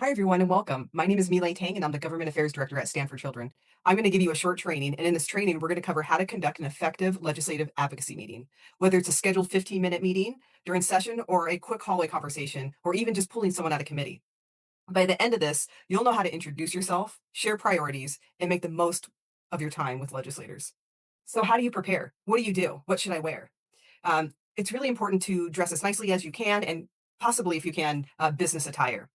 Hi, everyone, and welcome. My name is Milay Tang, and I'm the Government Affairs Director at Stanford Children. I'm going to give you a short training, and in this training, we're going to cover how to conduct an effective legislative advocacy meeting, whether it's a scheduled 15-minute meeting during session or a quick hallway conversation, or even just pulling someone out of committee. By the end of this, you'll know how to introduce yourself, share priorities, and make the most of your time with legislators. So, how do you prepare? What do you do? What should I wear? It's really important to dress as nicely as you can and possibly, if you can, business attire.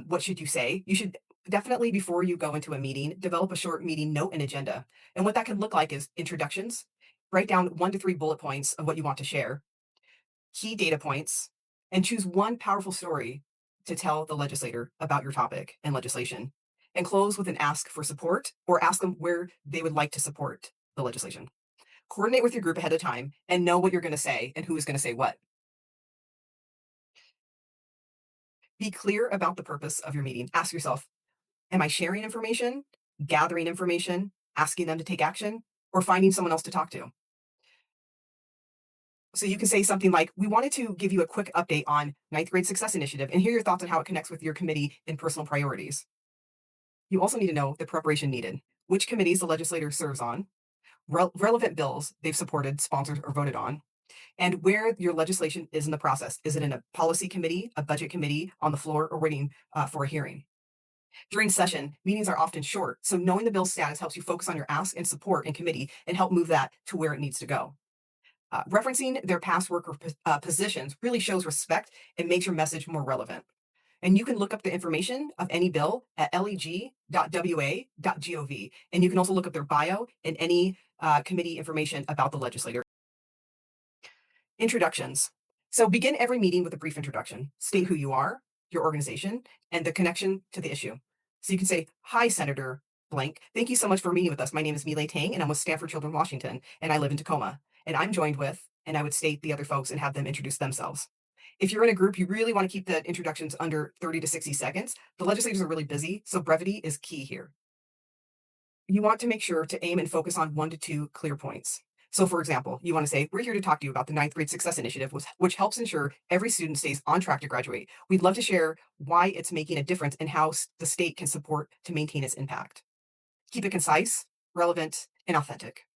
What should you say? You should definitely, before you go into a meeting, develop a short meeting note and agenda. And what that can look like is introductions, write down 1 to 3 bullet points of what you want to share, key data points, and choose one powerful story to tell the legislator about your topic and legislation. And close with an ask for support or ask them where they would like to support the legislation. Coordinate with your group ahead of time and know what you're going to say and who is going to say what. Be clear about the purpose of your meeting. Ask yourself, am I sharing information, gathering information, asking them to take action, or finding someone else to talk to? So you can say something like, we wanted to give you a quick update on ninth grade success initiative and hear your thoughts on how it connects with your committee and personal priorities. You also need to know the preparation needed, which committees the legislator serves on, relevant bills they've supported, sponsored, or voted on, and where your legislation is in the process. Is it in a policy committee, a budget committee, on the floor, or waiting for a hearing? During session, meetings are often short, so knowing the bill's status helps you focus on your ask and support in committee and help move that to where it needs to go. Referencing their past work or positions really shows respect and makes your message more relevant. And you can look up the information of any bill at leg.wa.gov. And you can also look up their bio and any committee information about the legislator. Introductions. So begin every meeting with a brief introduction. State who you are, your organization, and the connection to the issue. So you can say, "Hi, Senator Blank. Thank you so much for meeting with us. My name is Milay Tang, and I'm with Stanford Children, Washington, and I live in Tacoma. And I'm joined with," and I would state the other folks and have them introduce themselves. If you're in a group, you really want to keep the introductions under 30 to 60 seconds. The legislators are really busy, so brevity is key here. You want to make sure to aim and focus on 1 to 2 clear points. So, for example, you want to say, "We're here to talk to you about the ninth grade success initiative, which helps ensure every student stays on track to graduate. We'd love to share why it's making a difference and how the state can support to maintain its impact." Keep it concise, relevant, and authentic.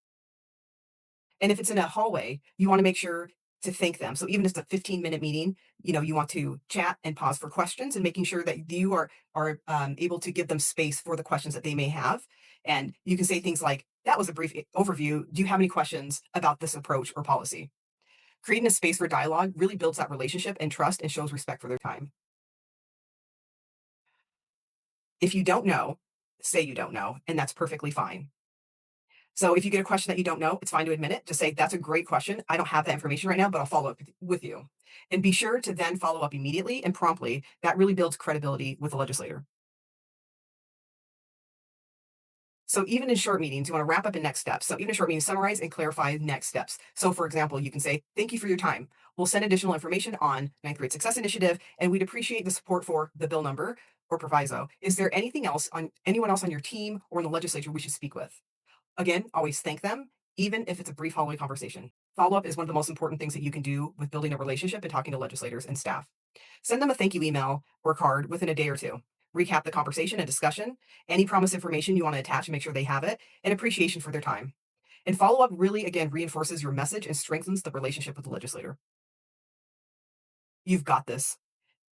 And if it's in a hallway, you want to make sure to thank them. So even if it's a 15-minute meeting, you want to chat and pause for questions and making sure that you are able to give them space for the questions that they may have. And you can say things like, "That was a brief overview. Do you have any questions about this approach or policy?" Creating a space for dialogue really builds that relationship and trust and shows respect for their time. If you don't know, say you don't know, and that's perfectly fine. So if you get a question that you don't know, it's fine to admit it. Just say, "That's a great question. I don't have that information right now, but I'll follow up with you." And be sure to then follow up immediately and promptly. That really builds credibility with the legislator. So even in short meetings, you want to wrap up in next steps. So even in short meetings, summarize and clarify next steps. So for example, you can say, "Thank you for your time. We'll send additional information on ninth grade success initiative, and we'd appreciate the support for the bill number or proviso. Is there anyone else on your team or in the legislature we should speak with?" Again, always thank them, even if it's a brief hallway conversation. Follow up is one of the most important things that you can do with building a relationship and talking to legislators and staff. Send them a thank you email or card within a day or two. Recap the conversation and discussion, any promised information you want to attach and make sure they have it, and appreciation for their time. And follow up really, again, reinforces your message and strengthens the relationship with the legislator. You've got this.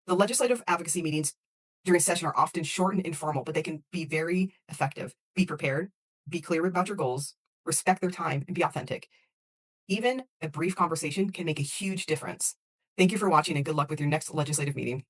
The legislative advocacy meetings during session are often short and informal, but they can be very effective. Be prepared, be clear about your goals, respect their time, and be authentic. Even a brief conversation can make a huge difference. Thank you for watching and good luck with your next legislative meeting.